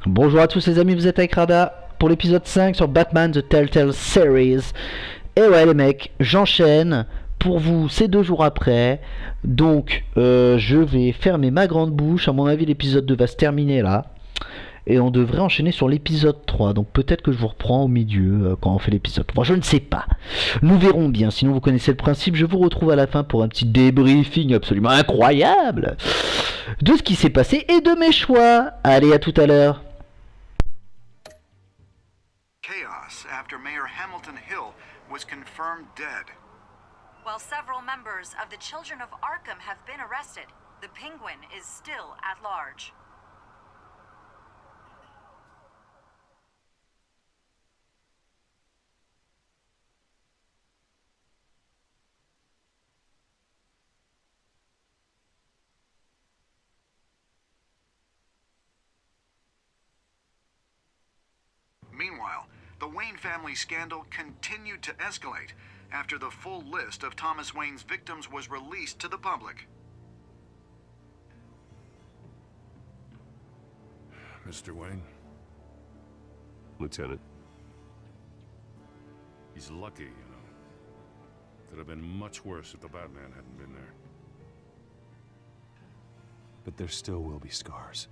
Bonjour à tous les amis, vous êtes avec Rada pour l'épisode 5 sur Batman The Telltale Series. Et ouais les mecs, j'enchaîne pour vous, c'est 2 jours après. Donc je vais fermer ma grande bouche, à mon avis l'épisode 2 va se terminer là. Et on devrait enchaîner sur l'épisode 3. Donc peut-être que je vous reprends au milieu quand on fait l'épisode 3. Je ne sais pas. Nous verrons bien. Sinon vous connaissez le principe. Je vous retrouve à la fin pour un petit débriefing absolument incroyable de ce qui s'est passé et de mes choix. Allez, à tout à l'heure. Chaos after Mayor Hamilton Hill was confirmed dead. While several members of the Children of Arkham have been arrested, the Penguin is still at large. Meanwhile, the Wayne family scandal continued to escalate after the full list of Thomas Wayne's victims was released to the public. Mr. Wayne? Lieutenant. He's lucky, you know. Could have been much worse if the Batman hadn't been there. But there still will be scars.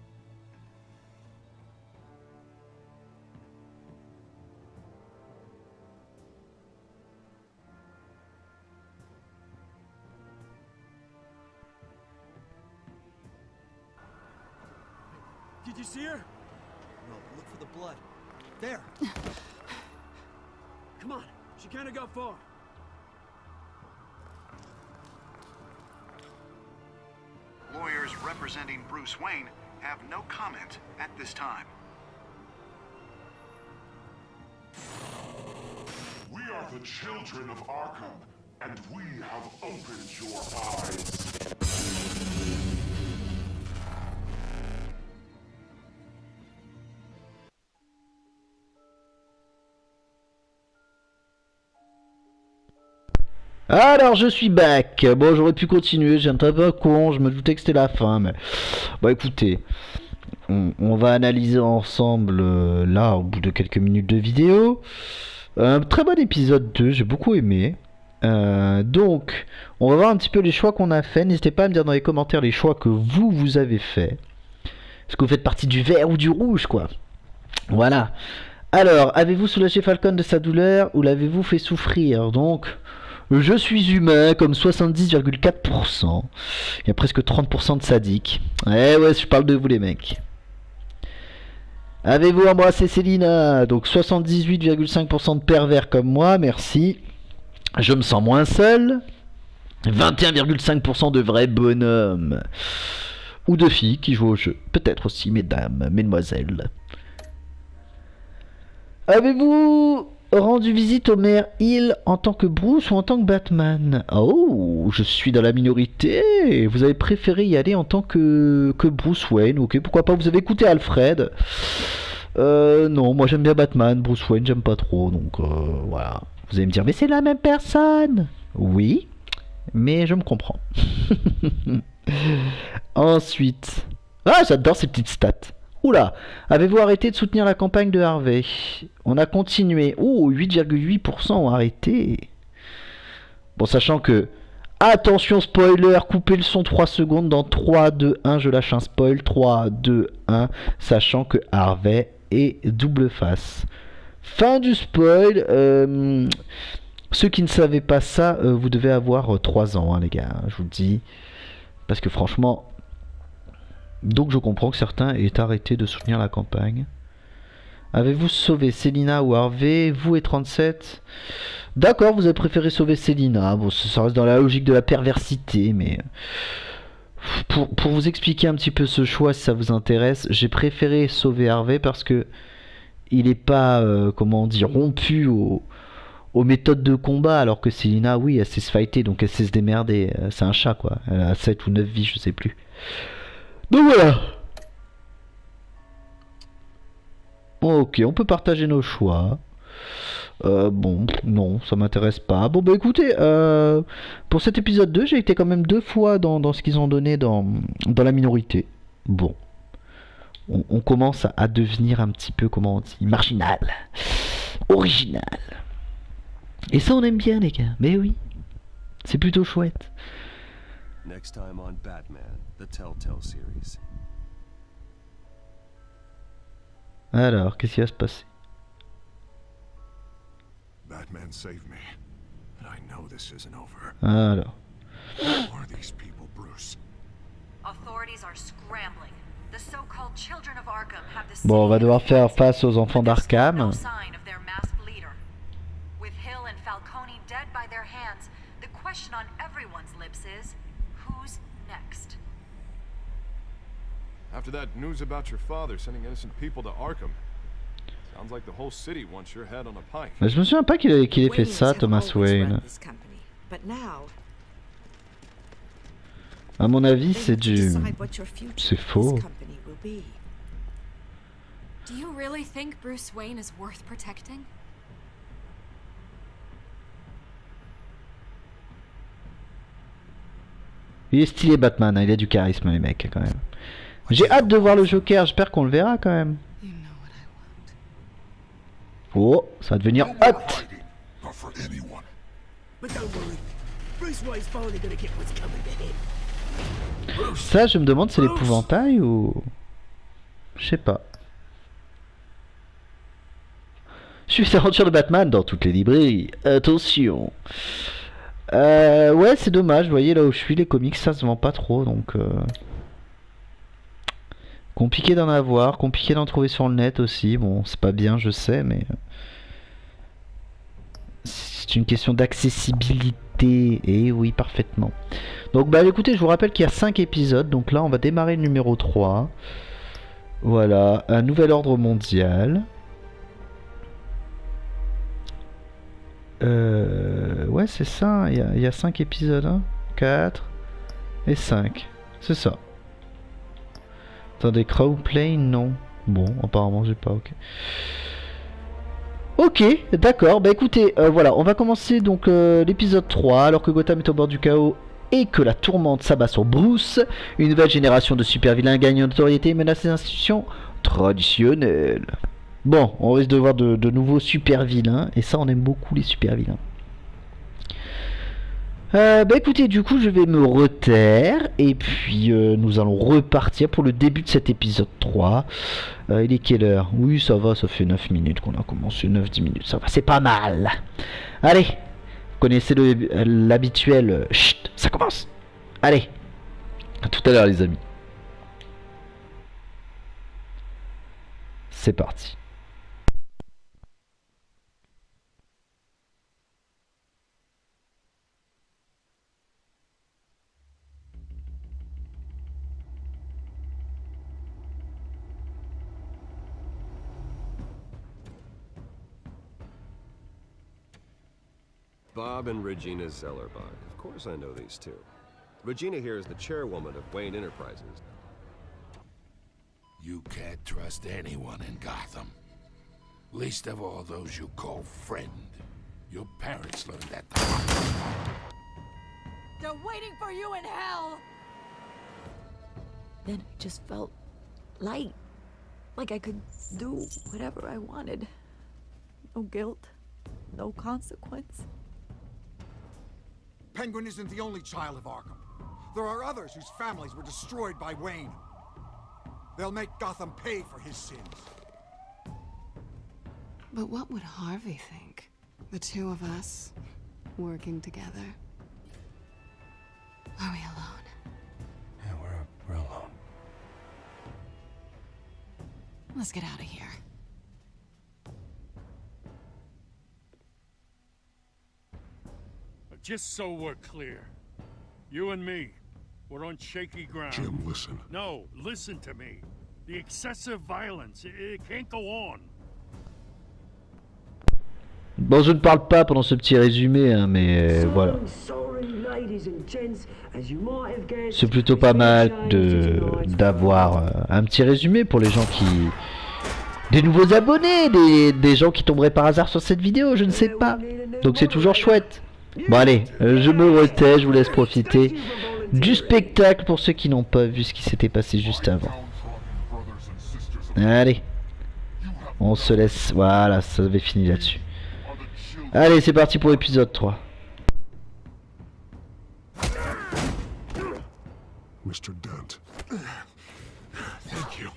Did you see her? No, but look for the blood. There. Come on, she can't have got far. Lawyers representing Bruce Wayne have no comment at this time. We are the children of Arkham, and we have opened your eyes. Alors je suis back. Bon, j'aurais pu continuer, j'ai un peu con, je me doutais que c'était la fin, mais bon, écoutez, on va analyser ensemble là au bout de quelques minutes de vidéo. Un très bon épisode 2, j'ai beaucoup aimé. Donc on va voir un petit peu les choix qu'on a fait. N'hésitez pas à me dire dans les commentaires les choix que vous avez fait. Est-ce que vous faites partie du vert ou du rouge, quoi? Voilà. Alors, avez-vous soulagé Falcon de sa douleur ou l'avez-vous fait souffrir? Donc je suis humain comme 70,4%. Il y a presque 30% de sadiques. Eh ouais, je parle de vous les mecs. Avez-vous embrassé Selina? Donc 78,5% de pervers comme moi, merci. Je me sens moins seul. 21,5% de vrais bonhommes. Ou de filles qui jouent au jeu. Peut-être aussi, mesdames, mesdemoiselles. Avez-vous rendu visite au maire Hill en tant que Bruce ou en tant que Batman? Oh, je suis dans la minorité. Vous avez préféré y aller en tant que Bruce Wayne. Ok, pourquoi pas, vous avez écouté Alfred. Non, moi j'aime bien Batman. Bruce Wayne, j'aime pas trop. Donc voilà. Vous allez me dire, mais c'est la même personne. Oui, mais je me comprends. Ensuite. Ah, j'adore ces petites stats. Oula, avez-vous arrêté de soutenir la campagne de Harvey? On a continué. Oh, 8,8% ont arrêté. Bon, sachant que... Attention spoiler, coupez le son 3 secondes. Dans 3, 2, 1, je lâche un spoil. 3, 2, 1, sachant que Harvey est double face. Fin du spoil. Ceux qui ne savaient pas ça, vous devez avoir 3 ans, hein, les gars. Je vous le dis. Parce que franchement... Donc je comprends que certains aient arrêté de soutenir la campagne. Avez-vous sauvé Selina ou Harvey? Vous et 37. D'accord, vous avez préféré sauver Selina. Bon, ça reste dans la logique de la perversité, mais... Pour vous expliquer un petit peu ce choix, si ça vous intéresse, j'ai préféré sauver Harvey parce que il n'est pas, comment dire, rompu aux méthodes de combat, alors que Selina, oui, elle sait se fighter, donc elle sait se démerder. C'est un chat, quoi. Elle a 7 ou 9 vies, je sais plus. Donc voilà. Ok, on peut partager nos choix. Bon, non, ça m'intéresse pas. Bon, bah écoutez, pour cet épisode 2, j'ai été quand même 2 fois dans ce qu'ils ont donné dans la minorité. Bon. on commence à devenir un petit peu, comment on dit, marginal, original. Et ça on aime bien les gars, mais oui, c'est plutôt chouette. Next time on Batman, the Telltale series. Alors, qu'est-ce qui va se passer? Batman saved me. And I know this isn't over. Alors, Who are these people, Bruce? Authorities are scrambling. The so-called children of Arkham have the bon, on va city devoir faire infested, face aux enfants but there's still no d'Arkham. sign of their masked leader. With Hill and Falcone dead by their hands, the question on everyone's lips is, who's next? After that news about your father sending innocent people to Arkham, sounds like the whole city wants your head on a pike. Mais je me souviens pas qu'il ait fait Waynes ça, have Thomas always run Wayne. this company, but now À mon avis, they c'est need to du... decide what your future c'est of faux. this company will be. Do you really think Bruce Wayne is worth protecting? Il est stylé Batman, hein, il a du charisme les mecs quand même. J'ai hâte de voir le Joker, j'espère qu'on le verra quand même. You know what I want. Oh, ça va devenir No more hot. hiding, not for anyone. But don't worry. Bruce Wayne's finally gonna get what's coming to him. Ça, je me demande c'est l'épouvantail ou... Je sais pas. Suivez les aventures de Batman dans toutes les librairies. Attention. Ouais, c'est dommage. Vous voyez là où je suis, les comics, ça se vend pas trop, donc... Compliqué d'en avoir, compliqué d'en trouver sur le net aussi. Bon, c'est pas bien, je sais, mais... C'est une question d'accessibilité. Et oui, parfaitement. Donc, bah écoutez, je vous rappelle qu'il y a 5 épisodes. Donc là, on va démarrer le numéro 3. Voilà, un nouvel ordre mondial. Ouais, c'est ça. Il y a 5 épisodes. Hein. 4 et 5. C'est ça. Attendez, Crowplay, non. Bon, apparemment, j'ai pas, ok. Ok, d'accord. Bah écoutez, voilà, on va commencer donc l'épisode 3. Alors que Gotham est au bord du chaos et que la tourmente s'abat sur Bruce, une nouvelle génération de super-vilains gagne en notoriété et menace les institutions traditionnelles. Bon, on risque de voir de nouveaux super-vilains, et ça, on aime beaucoup les super-vilains. Bah écoutez, du coup je vais me retaire et puis nous allons repartir pour le début de cet épisode 3. Il est quelle heure? Oui, ça va, ça fait 9 minutes qu'on a commencé, 9-10 minutes, ça va, c'est pas mal. Allez, vous connaissez l'habituel, chut, ça commence. Allez, à tout à l'heure les amis. C'est parti. Bob and Regina Zellerbach. Of course I know these two. Regina here is the chairwoman of Wayne Enterprises. You can't trust anyone in Gotham. Least of all those you call friend. Your parents learned that the hard way. They're waiting for you in hell! Then I just felt light. Like I could do whatever I wanted. No guilt, no consequence. Penguin isn't the only child of Arkham. There are others whose families were destroyed by Wayne. They'll make Gotham pay for his sins. But what would Harvey think? The two of us, working together. Are we alone? Yeah, we're alone. Let's get out of here. Just so we're clear, you and me, we're on shaky ground. Jim, listen. No, listen to me. The excessive violence, it can't go on. Bon, je ne parle pas pendant ce petit résumé, hein, mais voilà. C'est plutôt pas mal d'avoir un petit résumé pour les gens qui... Des nouveaux abonnés, des gens qui tomberaient par hasard sur cette vidéo, je ne sais pas. Donc c'est toujours chouette. Bon allez, je me retais, je vous laisse profiter du spectacle pour ceux qui n'ont pas vu ce qui s'était passé juste avant. Brothers and sisters, Allez, on se laisse. Voilà, ça avait fini là-dessus. Allez, c'est parti pour l'épisode 3. Mr. Dent. Thank you.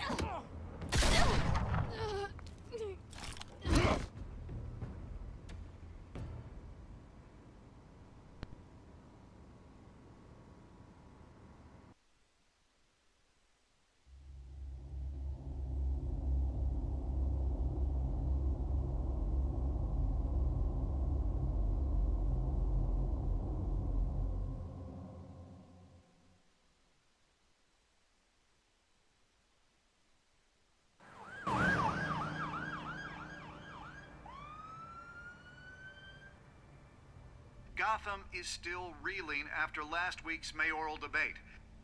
Gotham is still reeling after last week's mayoral debate.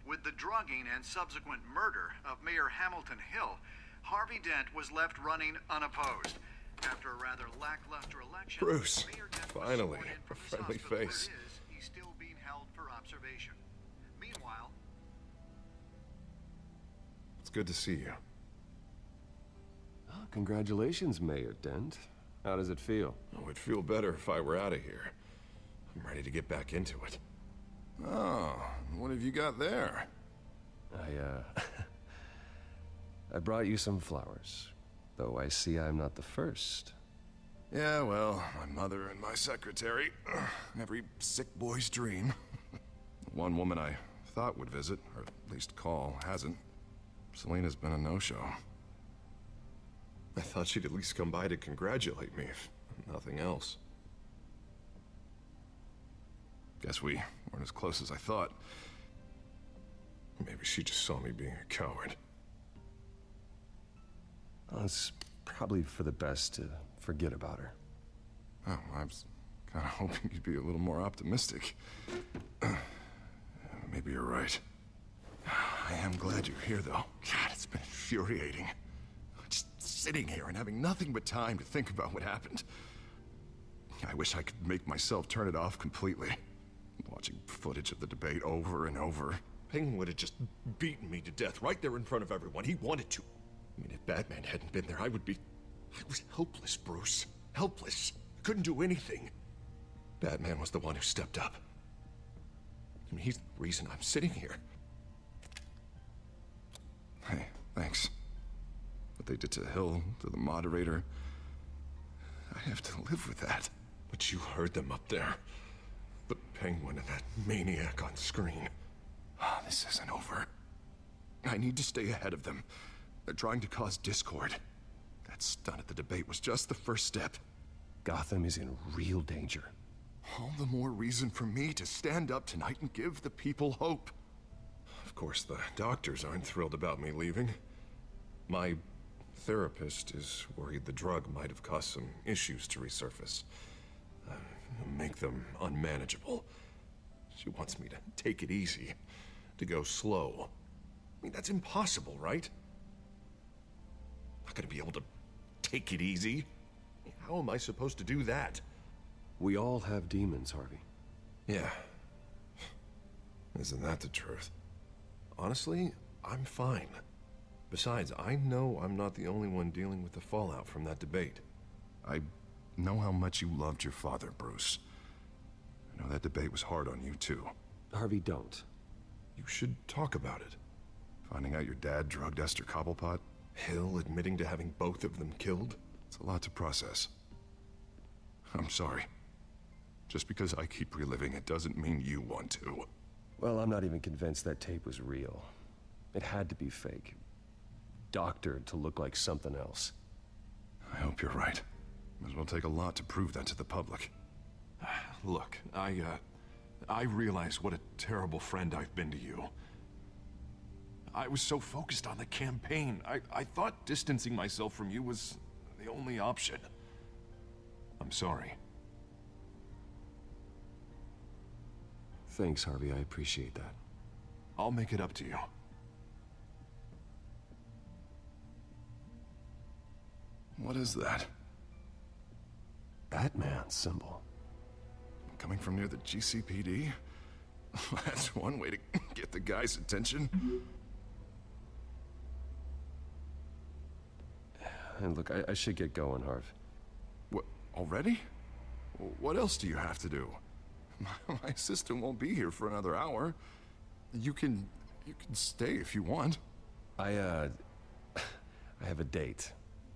With the drugging and subsequent murder of Mayor Hamilton Hill, Harvey Dent was left running unopposed. After a rather lackluster election, Bruce, Mayor Dent was finally, sworn in a from his friendly hospital where face. it is, he's still being held for observation. Meanwhile, It's good to see you. Oh, congratulations, Mayor Dent. How does it feel? Oh, it'd feel better if I were out of here. I'm ready to get back into it. Oh, what have you got there? I brought you some flowers. Though I see I'm not the first. Yeah, well, my mother and my secretary. Every sick boy's dream. One woman I thought would visit, or at least call, hasn't. Selena's been a no-show. I thought she'd at least come by to congratulate me, if nothing else. Guess we weren't as close as I thought. Maybe she just saw me being a coward. Well, it's probably for the best to forget about her. Oh, I was kind of hoping you'd be a little more optimistic. Maybe you're right. I am glad you're here, though. God, it's been infuriating. Just sitting here and having nothing but time to think about what happened. I wish I could make myself turn it off completely. Watching footage of the debate over and over. Penguin would have just beaten me to death right there in front of everyone. He wanted to. I mean, if Batman hadn't been there, I was helpless, Bruce. Helpless. Couldn't do anything. Batman was the one who stepped up. I mean, he's the reason I'm sitting here. Hey, thanks. What they did to Hill, to the moderator, I have to live with that. But you heard them up there. The Penguin and that maniac on screen. This isn't over. I need to stay ahead of them. They're trying to cause discord. That stunt at the debate was just the first step. Gotham is in real danger. All the more reason for me to stand up tonight and give the people hope. Of course, the doctors aren't thrilled about me leaving. My therapist is worried the drug might have caused some issues to resurface. Make them unmanageable. She wants me to take it easy, to go slow. I mean, that's impossible, right? Not gonna be able to take it easy. How am I supposed to do that? We all have demons, Harvey. Yeah. Isn't that the truth? Honestly, I'm fine. Besides, I know I'm not the only one dealing with the fallout from that debate. I know how much you loved your father, Bruce. I know that debate was hard on you, too. Harvey, don't. You should talk about it. Finding out your dad drugged Esther Cobblepot, Hill admitting to having both of them killed. It's a lot to process. I'm sorry. Just because I keep reliving it doesn't mean you want to. Well, I'm not even convinced that tape was real. It had to be fake. Doctored to look like something else. I hope you're right. Might as well take a lot to prove that to the public. Look, I realize what a terrible friend I've been to you. I was so focused on the campaign. I thought distancing myself from you was the only option. I'm sorry. Thanks, Harvey. I appreciate that. I'll make it up to you. What is that? Batman symbol. Coming from near the GCPD? That's one way to get the guy's attention. And look, I should get going, Harv. What, already? What else do you have to do? My assistant won't be here for another hour. You can stay if you want. I have a date,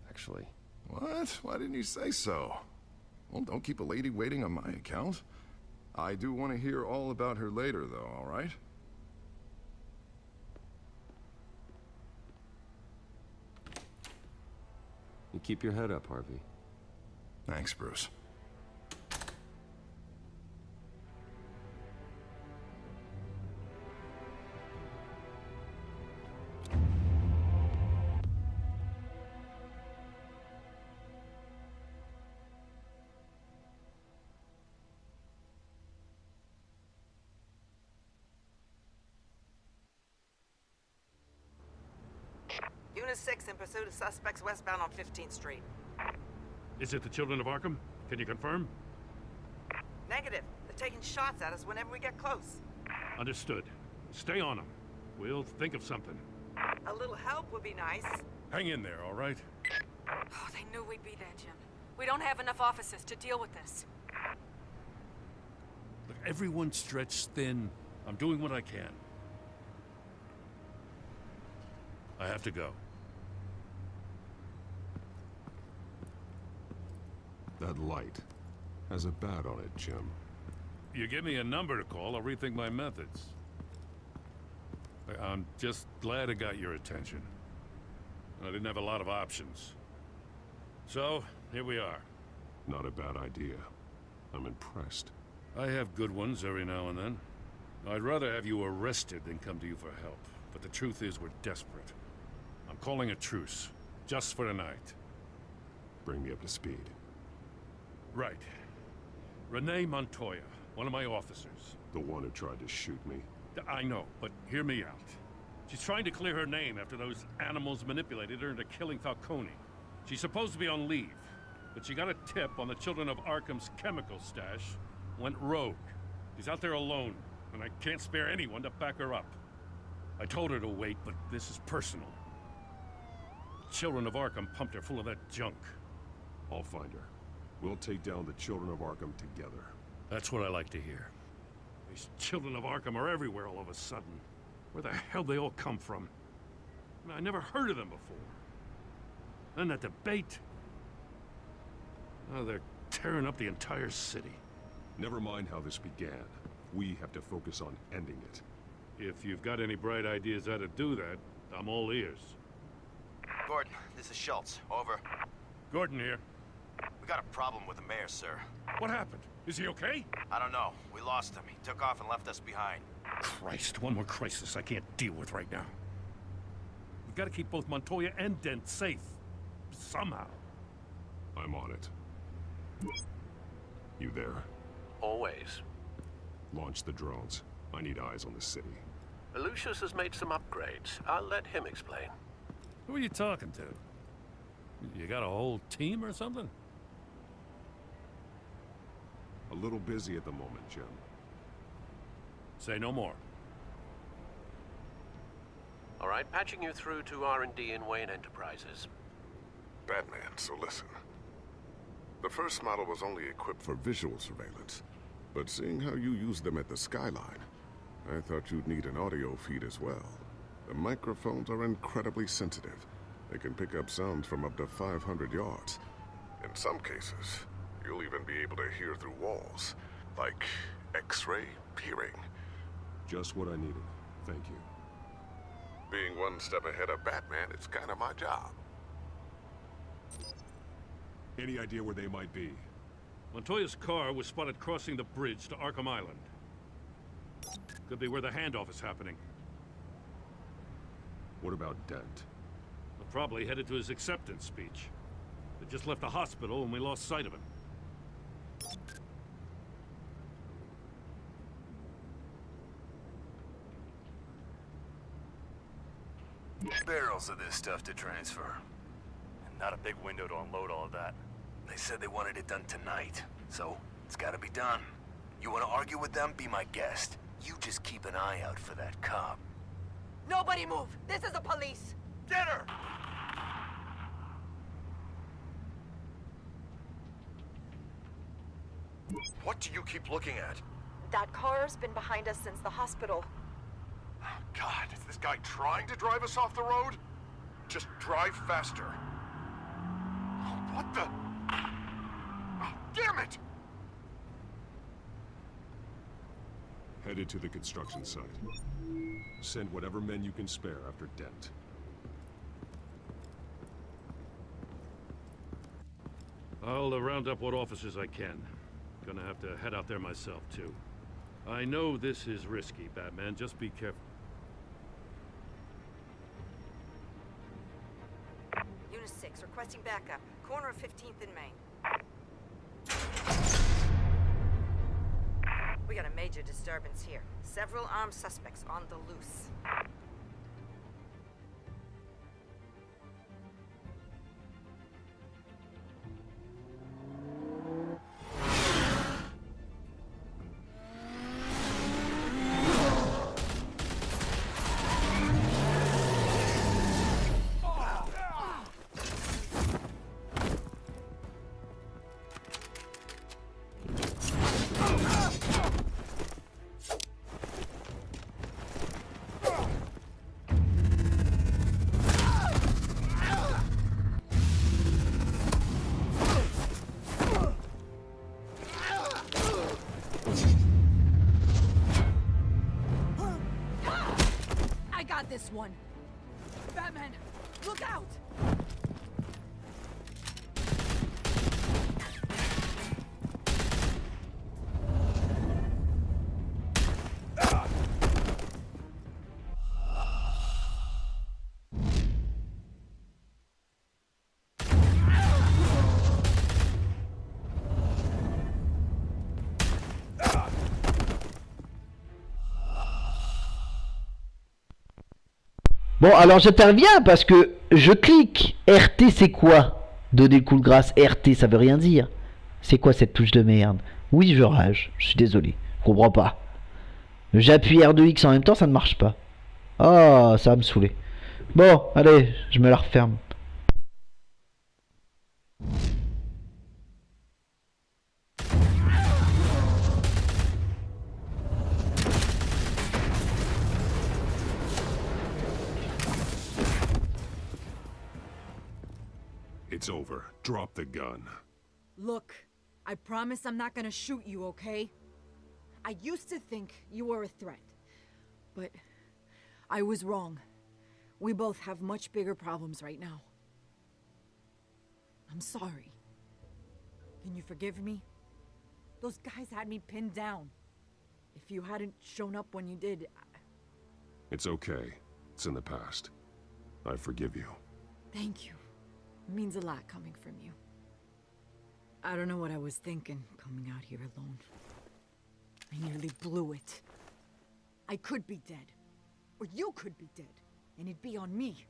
actually. What? Why didn't you say so? Well, don't keep a lady waiting on my account. I do want to hear all about her later, though, all right? You keep your head up, Harvey. Thanks, Bruce. Unit 6 in pursuit of suspects westbound on 15th Street. Is it the Children of Arkham? Can you confirm? Negative. They're taking shots at us whenever we get close. Understood. Stay on them. We'll think of something. A little help would be nice. Hang in there, all right? Oh, they knew we'd be there, Jim. We don't have enough officers to deal with this. Look, everyone's stretched thin. I'm doing what I can. I have to go. That light has a bat on it, Jim. You give me a number to call, I'll rethink my methods. I'm just glad it got your attention. I didn't have a lot of options. So, here we are. Not a bad idea. I'm impressed. I have good ones every now and then. I'd rather have you arrested than come to you for help. But the truth is we're desperate. I'm calling a truce, just for tonight. Bring me up to speed. Right. Renee Montoya, one of my officers. The one who tried to shoot me? I know, but hear me out. She's trying to clear her name after those animals manipulated her into killing Falcone. She's supposed to be on leave, but she got a tip on the Children of Arkham's chemical stash, went rogue. She's out there alone, and I can't spare anyone to back her up. I told her to wait, but this is personal. The Children of Arkham pumped her full of that junk. I'll find her. We'll take down the Children of Arkham together. That's what I like to hear. These Children of Arkham are everywhere all of a sudden. Where the hell they all come from? I mean, I never heard of them before. Then that debate. Oh, they're tearing up the entire city. Never mind how this began. We have to focus on ending it. If you've got any bright ideas how to do that, I'm all ears. Gordon, this is Schultz. Over. Gordon here. We got a problem with the mayor, sir. What happened? Is he okay? I don't know. We lost him. He took off and left us behind. Christ, one more crisis I can't deal with right now. We've got to keep both Montoya and Dent safe. Somehow. I'm on it. You there? Always. Launch the drones. I need eyes on the city. Lucius has made some upgrades. I'll let him explain. Who are you talking to? You got a whole team or something? A little busy at the moment, Jim. Say no more. All right, patching you through to R&D in Wayne Enterprises. Batman, so listen. The first model was only equipped for visual surveillance, but seeing how you use them at the Skyline, I thought you'd need an audio feed as well. The microphones are incredibly sensitive. They can pick up sounds from up to 500 yards. In some cases, you'll even be able to hear through walls, like X-ray hearing. Just what I needed. Thank you. Being one step ahead of Batman, it's kind of my job. Any idea where they might be? Montoya's car was spotted crossing the bridge to Arkham Island. Could be where the handoff is happening. What about Dent? Probably headed to his acceptance speech. They just left the hospital and we lost sight of him. Barrels of this stuff to transfer. Not a big window to unload all of that. They said they wanted it done tonight, so it's gotta be done. You wanna argue with them? Be my guest. You just keep an eye out for that cop. Nobody move! This is the police! Get her! What do you keep looking at? That car's been behind us since the hospital. God, is this guy trying to drive us off the road? Just drive faster. What the? Oh, damn it! Headed to the construction site. Send whatever men you can spare after Dent. I'll round up what officers I can. Gonna have to head out there myself, too. I know this is risky, Batman. Just be careful. Unit 6, requesting backup. Corner of 15th and Main. We got a major disturbance here. Several armed suspects on the loose. This one. Batman, look out! Bon, alors j'interviens parce que je clique. RT, c'est quoi? Donner le coup de grâce. RT, ça veut rien dire. C'est quoi cette touche de merde? Oui, je rage. Je suis désolé. Je comprends pas. J'appuie R2X en même temps, ça ne marche pas. Ah, ça va me saouler. Bon, allez, je me la referme. It's over. Drop the gun. Look, I promise I'm not gonna shoot you, okay? I used to think you were a threat, but I was wrong. We both have much bigger problems right now. I'm sorry. Can you forgive me? Those guys had me pinned down. If you hadn't shown up when you did, It's okay. It's in the past. I forgive you. Thank you. It means a lot coming from you. I don't know what I was thinking, coming out here alone. I nearly blew it. I could be dead. Or you could be dead. And it'd be on me.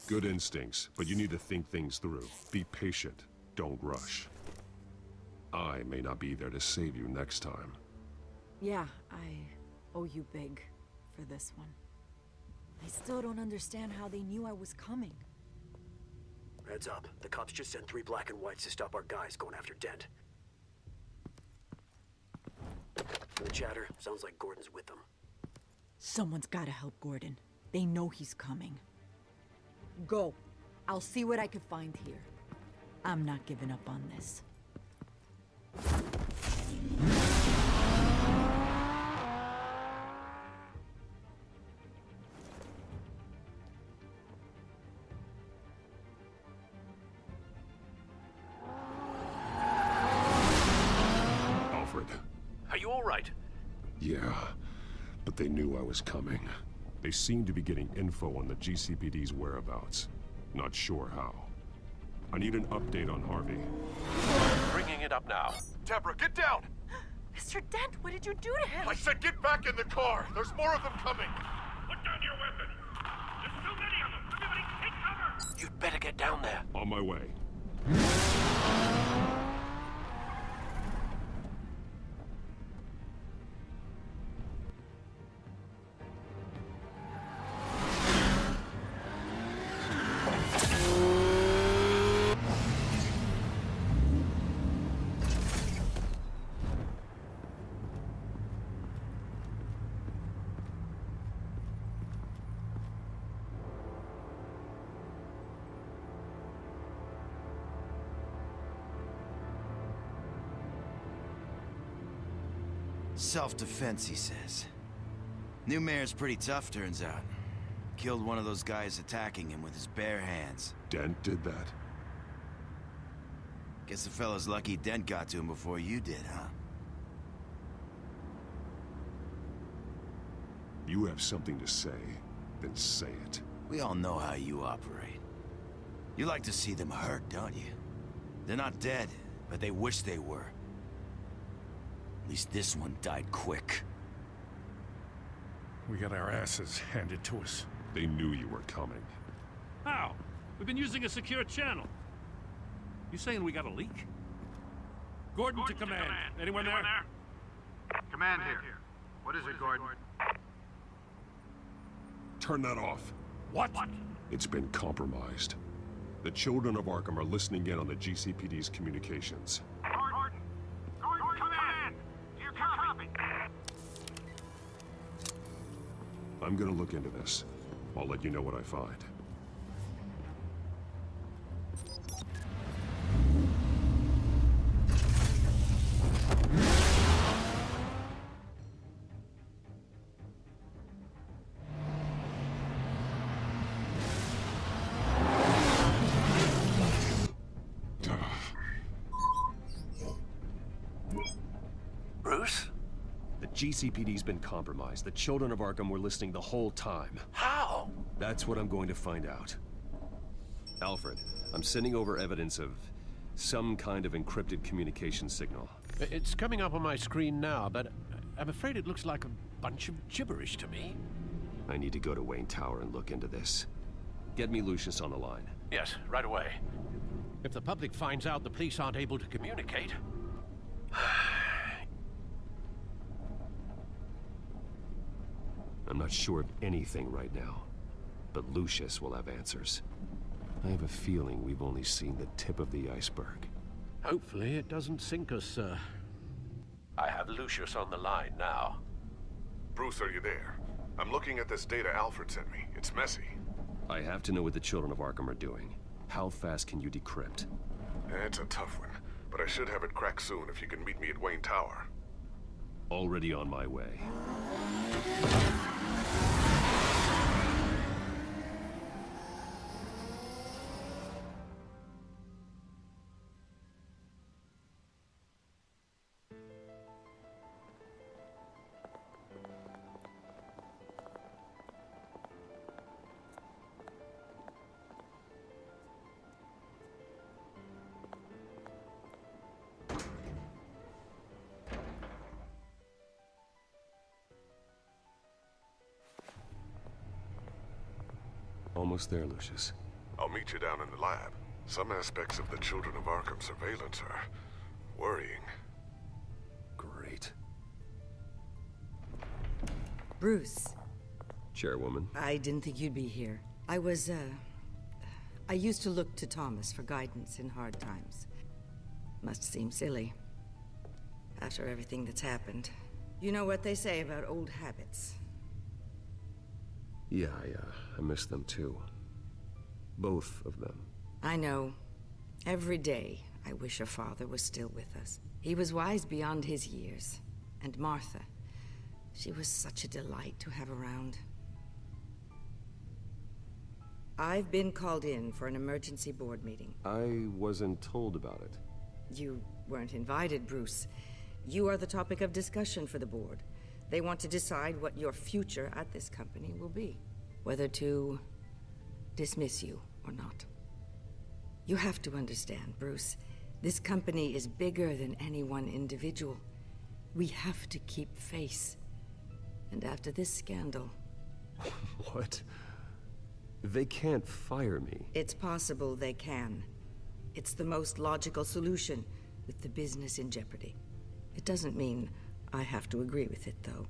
Good instincts, but you need to think things through. Be patient. Don't rush. I may not be there to save you next time. Yeah, I owe you big for this one. I still don't understand how they knew I was coming. Heads up. The cops just sent 3 black and whites to stop our guys going after Dent. From the chatter, sounds like Gordon's with them. Someone's gotta help Gordon. They know he's coming. Go. I'll see what I can find here. I'm not giving up on this. Yeah, but they knew I was coming. They seem to be getting info on the GCPD's whereabouts. Not sure how. I need an update on Harvey. Bringing it up now. Deborah, get down! Mr. Dent, what did you do to him? I said get back in the car! There's more of them coming! Put down your weapon! There's too many of them! Everybody take cover! You'd better get down there. On my way. Self-defense, he says. New mayor's pretty tough, turns out. Killed one of those guys attacking him with his bare hands. Dent did that? Guess the fella's lucky Dent got to him before you did, huh? You have something to say, then say it. We all know how you operate. You like to see them hurt, don't you? They're not dead, but they wish they were. At least this one died quick. We got our asses handed to us. They knew you were coming. How? We've been using a secure channel. You saying we got a leak? Gordon to command. Anyone there? Command here. What is it, Gordon? Turn that off. What? It's been compromised. The children of Arkham are listening in on the GCPD's communications. Gordon, command! Do you copy? I'm gonna look into this. I'll let you know what I find. Bruce? The GCPD's been compromised. The children of Arkham were listening the whole time. How? That's what I'm going to find out. Alfred, I'm sending over evidence of some kind of encrypted communication signal. It's coming up on my screen now, but I'm afraid it looks like a bunch of gibberish to me. I need to go to Wayne Tower and look into this. Get me Lucius on the line. Yes, right away. If the public finds out the police aren't able to communicate... I'm not sure of anything right now, but Lucius will have answers. I have a feeling we've only seen the tip of the iceberg. Hopefully it doesn't sink us, sir. I have Lucius on the line now. Bruce, are you there? I'm looking at this data Alfred sent me. It's messy. I have to know what the children of Arkham are doing. How fast can you decrypt? It's a tough one, but I should have it cracked soon if you can meet me at Wayne Tower. Already on my way. Almost there, Lucius. I'll meet you down in the lab. Some aspects of the Children of Arkham surveillance are worrying. Great. Bruce. Chairwoman. I didn't think you'd be here. I used to look to Thomas for guidance in hard times. Must seem silly. After everything that's happened. You know what they say about old habits. Yeah, I miss them too. Both of them. I know. Every day, I wish your father was still with us. He was wise beyond his years. And Martha, she was such a delight to have around. I've been called in for an emergency board meeting. I wasn't told about it. You weren't invited, Bruce. You are the topic of discussion for the board. They want to decide what your future at this company will be. Whether to dismiss you or not. You have to understand, Bruce. This company is bigger than any one individual. We have to keep face. And after this scandal... What? They can't fire me. It's possible they can. It's the most logical solution, with the business in jeopardy. It doesn't mean I have to agree with it, though.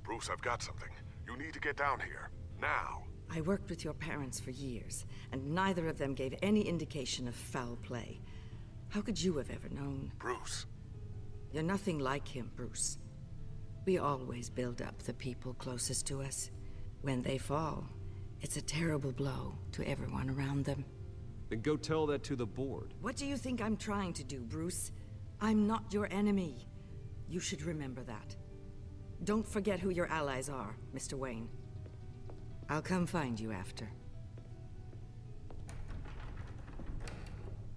Bruce, I've got something. You need to get down here. Now. I worked with your parents for years, and neither of them gave any indication of foul play. How could you have ever known? Bruce. You're nothing like him, Bruce. We always build up the people closest to us. When they fall, it's a terrible blow to everyone around them. Then go tell that to the board. What do you think I'm trying to do, Bruce? I'm not your enemy. You should remember that. Don't forget who your allies are, Mr. Wayne. I'll come find you after.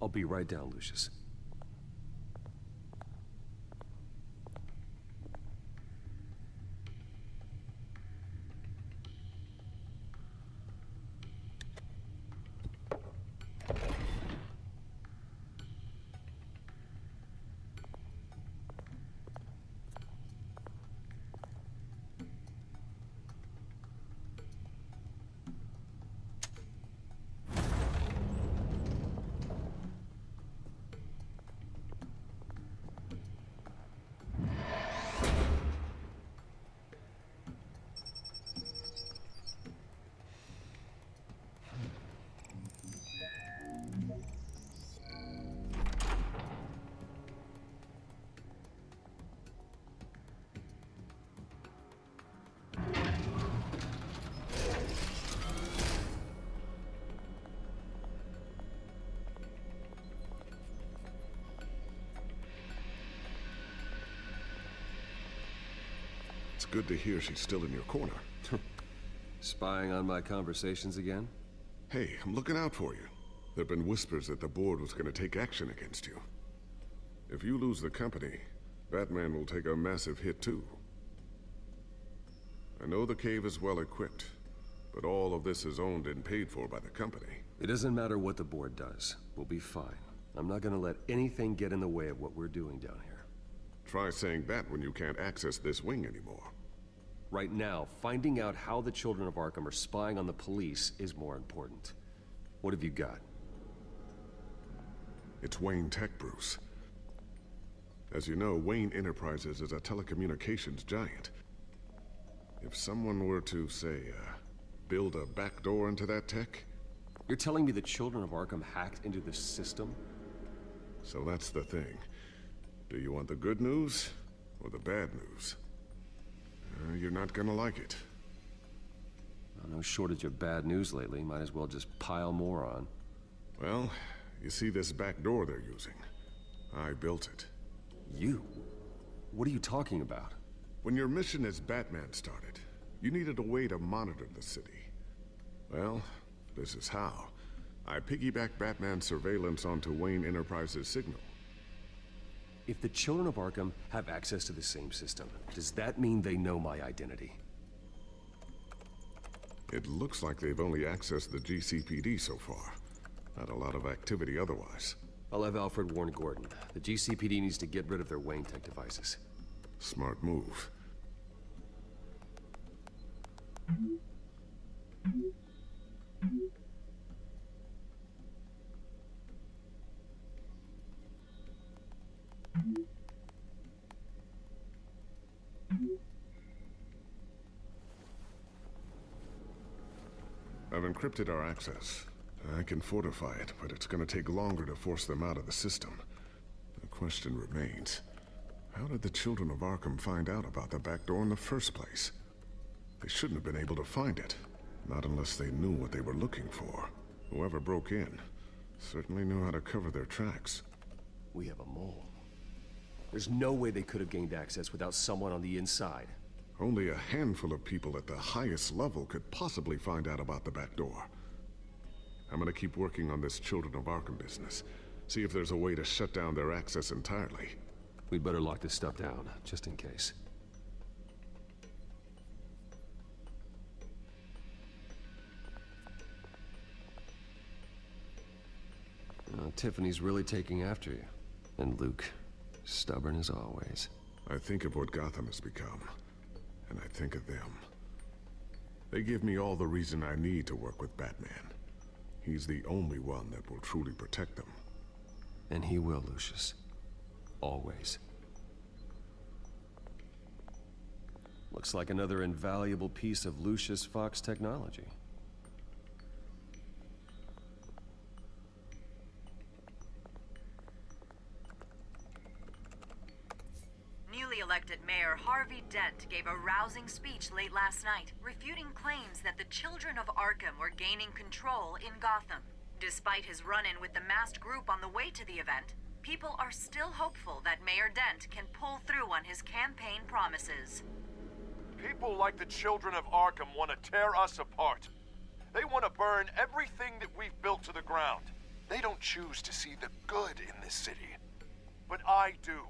I'll be right down, Lucius. It's good to hear she's still in your corner. Spying on my conversations again? Hey, I'm looking out for you. There've been whispers that the board was going to take action against you. If you lose the company, Batman will take a massive hit too. I know the cave is well equipped, but all of this is owned and paid for by the company. It doesn't matter what the board does. We'll be fine. I'm not gonna let anything get in the way of what we're doing down here. Try saying that when you can't access this wing anymore. Right now, finding out how the children of Arkham are spying on the police is more important. What have you got? It's Wayne Tech, Bruce. As you know, Wayne Enterprises is a telecommunications giant. If someone were to, say, build a backdoor into that tech... You're telling me the children of Arkham hacked into this system? So that's the thing. Do you want the good news or the bad news? You're not gonna like it. Well, no shortage of bad news lately. Might as well just pile more on. Well, you see this back door they're using? I built it. You? What are you talking about? When your mission as Batman started, you needed a way to monitor the city. Well, this is how. I piggybacked Batman's surveillance onto Wayne Enterprises' signal. If the children of Arkham have access to the same system, does that mean they know my identity? It looks like they've only accessed the GCPD so far. Not a lot of activity otherwise. I'll have Alfred warn Gordon. The GCPD needs to get rid of their Wayne Tech devices. Smart move. I've encrypted our access. I can fortify it, but it's gonna take longer to force them out of the system. The question remains, how did the children of Arkham find out about the back door in the first place? They shouldn't have been able to find it. Not unless they knew what they were looking for. Whoever broke in certainly knew how to cover their tracks. We have a mole. There's no way they could have gained access without someone on the inside. Only a handful of people at the highest level could possibly find out about the back door. I'm gonna keep working on this Children of Arkham business. See if there's a way to shut down their access entirely. We'd better lock this stuff down, just in case. Tiffany's really taking after you. And Luke, stubborn as always. I think of what Gotham has become, and I think of them. They give me all the reason I need to work with Batman. He's the only one that will truly protect them. And he will, Lucius. Always. Looks like another invaluable piece of Lucius Fox technology. Newly elected Mayor Harvey Dent gave a rousing speech late last night, refuting claims that the children of Arkham were gaining control in Gotham. Despite his run-in with the masked group on the way to the event, people are still hopeful that Mayor Dent can pull through on his campaign promises. People like the children of Arkham want to tear us apart. They want to burn everything that we've built to the ground. They don't choose to see the good in this city. But I do.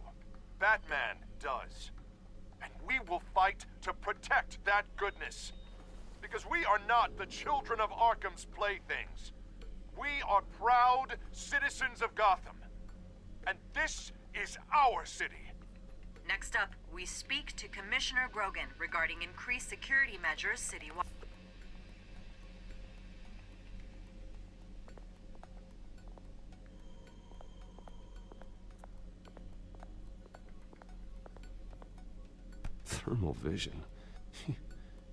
Batman does. And we will fight to protect that goodness. Because we are not the children of Arkham's playthings. We are proud citizens of Gotham. And this is our city. Next up, we speak to Commissioner Grogan regarding increased security measures citywide. Thermal vision.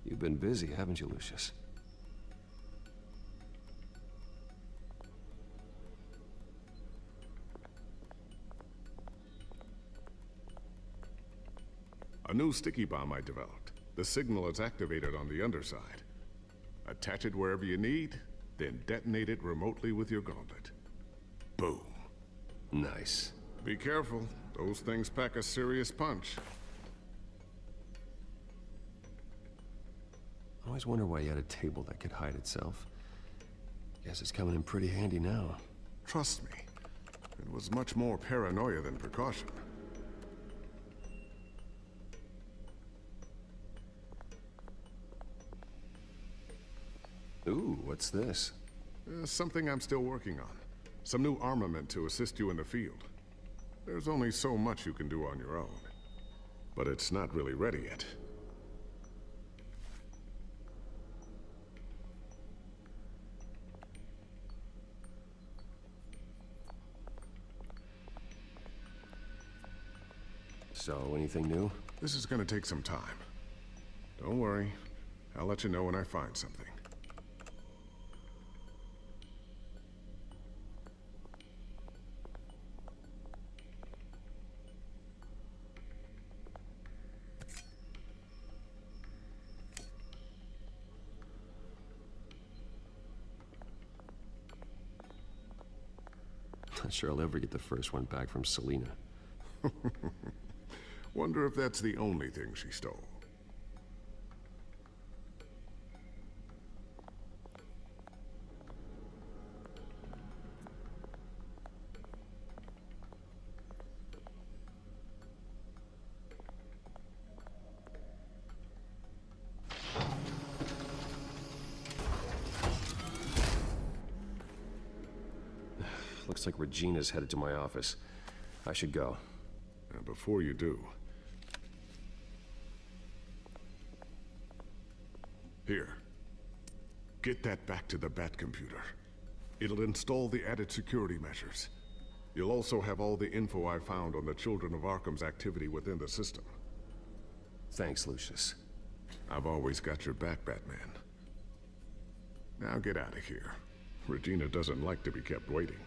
You've been busy, haven't you, Lucius? A new sticky bomb I developed. The signal is activated on the underside. Attach it wherever you need, then detonate it remotely with your gauntlet. Boom. Nice. Be careful. Those things pack a serious punch. I always wonder why you had a table that could hide itself. Guess it's coming in pretty handy now. Trust me, it was much more paranoia than precaution. Ooh, what's this? Something I'm still working on. Some new armament to assist you in the field. There's only so much you can do on your own. But it's not really ready yet. So, anything new? This is gonna take some time. Don't worry. I'll let you know when I find something. Not sure I'll ever get the first one back from Selina. Wonder if that's the only thing she stole. Looks like Regina's headed to my office. I should go. And before you do... Here. Get that back to the Bat computer. It'll install the added security measures. You'll also have all the info I found on the Children of Arkham's activity within the system. Thanks, Lucius. I've always got your back, Batman. Now get out of here. Regina doesn't like to be kept waiting.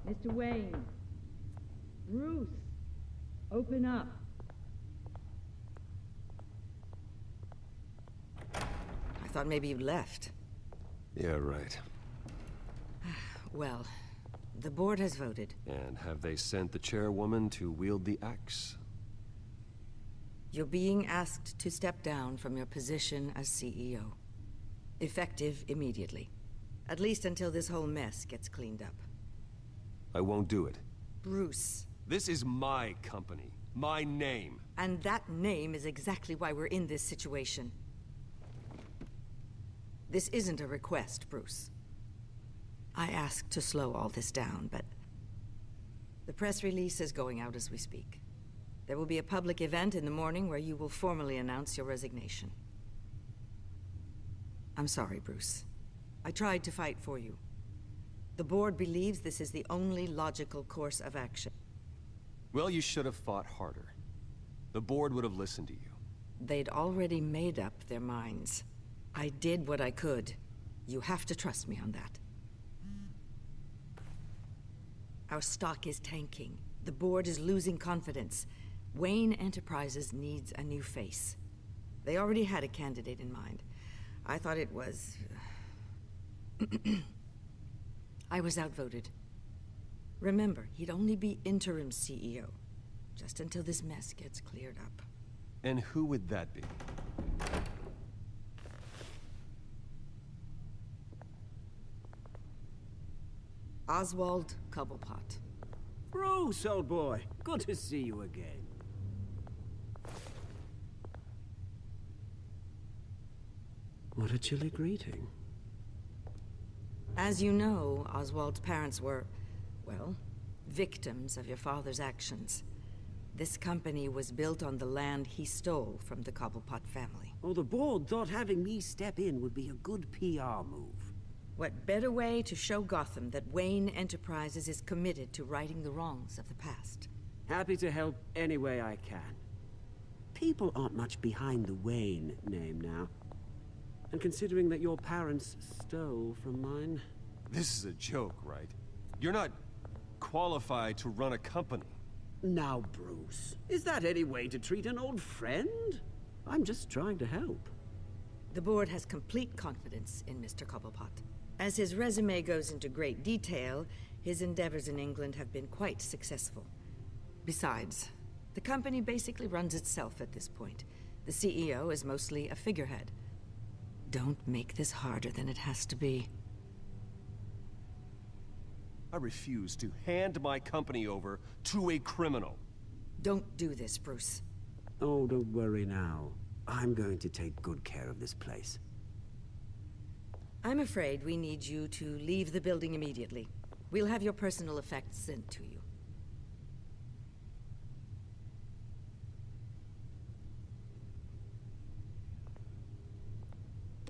Mr. Wayne. Bruce. Open up. I thought maybe you'd left. Yeah, right. Well, the board has voted. And have they sent the chairwoman to wield the axe? You're being asked to step down from your position as CEO. Effective immediately. At least until this whole mess gets cleaned up. I won't do it. Bruce. This is my company. My name. And that name is exactly why we're in this situation. This isn't a request, Bruce. I asked to slow all this down, but... the press release is going out as we speak. There will be a public event in the morning where you will formally announce your resignation. I'm sorry, Bruce. I tried to fight for you. The board believes this is the only logical course of action. Well, you should have fought harder. The board would have listened to you. They'd already made up their minds. I did what I could. You have to trust me on that. Our stock is tanking. The board is losing confidence. Wayne Enterprises needs a new face. They already had a candidate in mind. I thought it was... I was outvoted. Remember, he'd only be interim CEO, just until this mess gets cleared up. And who would that be? Oswald Cobblepot. Bruce, old boy. Good to see you again. What a chilly greeting. As you know, Oswald's parents were, well, victims of your father's actions. This company was built on the land he stole from the Cobblepot family. Oh, the board thought having me step in would be a good PR move. What better way to show Gotham that Wayne Enterprises is committed to righting the wrongs of the past? Happy to help any way I can. People aren't much behind the Wayne name now. And considering that your parents stole from mine... This is a joke, right? You're not qualified to run a company. Now, Bruce, is that any way to treat an old friend? I'm just trying to help. The board has complete confidence in Mr. Cobblepot. As his resume goes into great detail, his endeavors in England have been quite successful. Besides, the company basically runs itself at this point. The CEO is mostly a figurehead. Don't make this harder than it has to be. I refuse to hand my company over to a criminal. Don't do this, Bruce. Oh, don't worry now. I'm going to take good care of this place. I'm afraid we need you to leave the building immediately. We'll have your personal effects sent to you.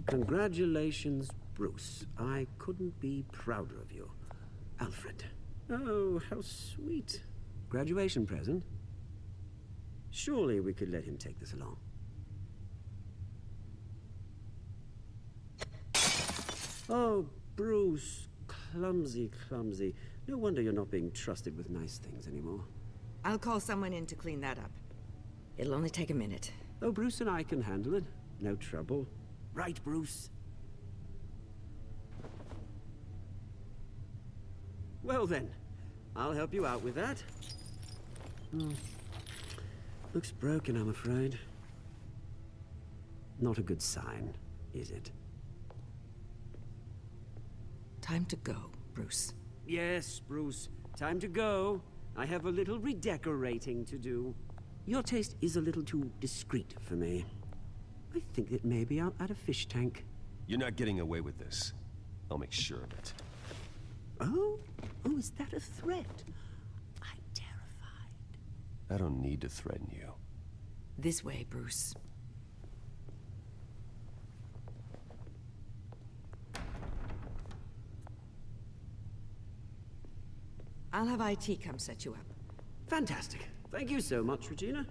Congratulations, Bruce. I couldn't be prouder of you. Alfred. Oh, how sweet. Graduation present? Surely we could let him take this along. Oh, Bruce. Clumsy, clumsy. No wonder you're not being trusted with nice things anymore. I'll call someone in to clean that up. It'll only take a minute. Oh, Bruce and I can handle it. No trouble. Right, Bruce? Well then, I'll help you out with that. Looks broken, I'm afraid. Not a good sign, is it? Time to go, Bruce. Yes, Bruce. Time to go. I have a little redecorating to do. Your taste is a little too discreet for me. I think that maybe I'll add a fish tank. You're not getting away with this. I'll make sure of it. Oh? Oh, is that a threat? I'm terrified. I don't need to threaten you. This way, Bruce. I'll have IT come set you up. Fantastic. Thank you so much, Regina.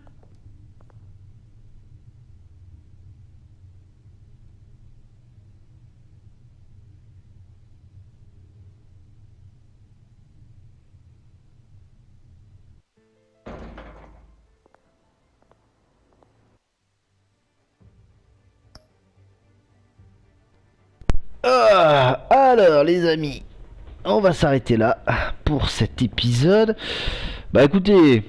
Alors les amis, on va s'arrêter là pour cet épisode. Bah écoutez,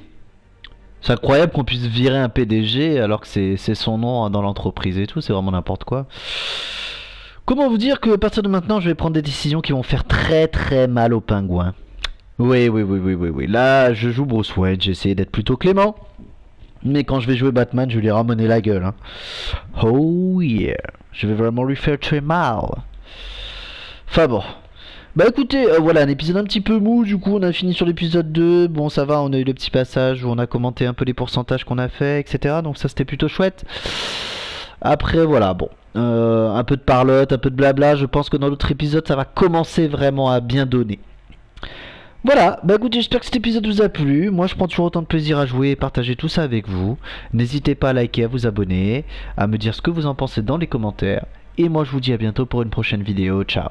c'est incroyable qu'on puisse virer un PDG alors que c'est son nom dans l'entreprise et tout, c'est vraiment n'importe quoi. Comment vous dire que à partir de maintenant je vais prendre des décisions qui vont faire très très mal aux pingouins. Oui, là je joue Bruce Wayne, j'ai essayé d'être plutôt clément. Mais quand je vais jouer Batman, je vais lui ramener la gueule. Hein. Oh yeah, je vais vraiment lui faire très mal. Enfin bon. Bah écoutez, voilà, un épisode un petit peu mou, du coup on a fini sur l'épisode 2, bon ça va, on a eu le petit passage où on a commenté un peu les pourcentages qu'on a fait, etc. Donc ça c'était plutôt chouette. Après voilà, bon, un peu de parlotte, un peu de blabla, je pense que dans l'autre épisode ça va commencer vraiment à bien donner. Voilà, bah écoutez, j'espère que cet épisode vous a plu. Moi je prends toujours autant de plaisir à jouer et partager tout ça avec vous. N'hésitez pas à liker, à vous abonner, à me dire ce que vous en pensez dans les commentaires. Et moi je vous dis à bientôt pour une prochaine vidéo, ciao.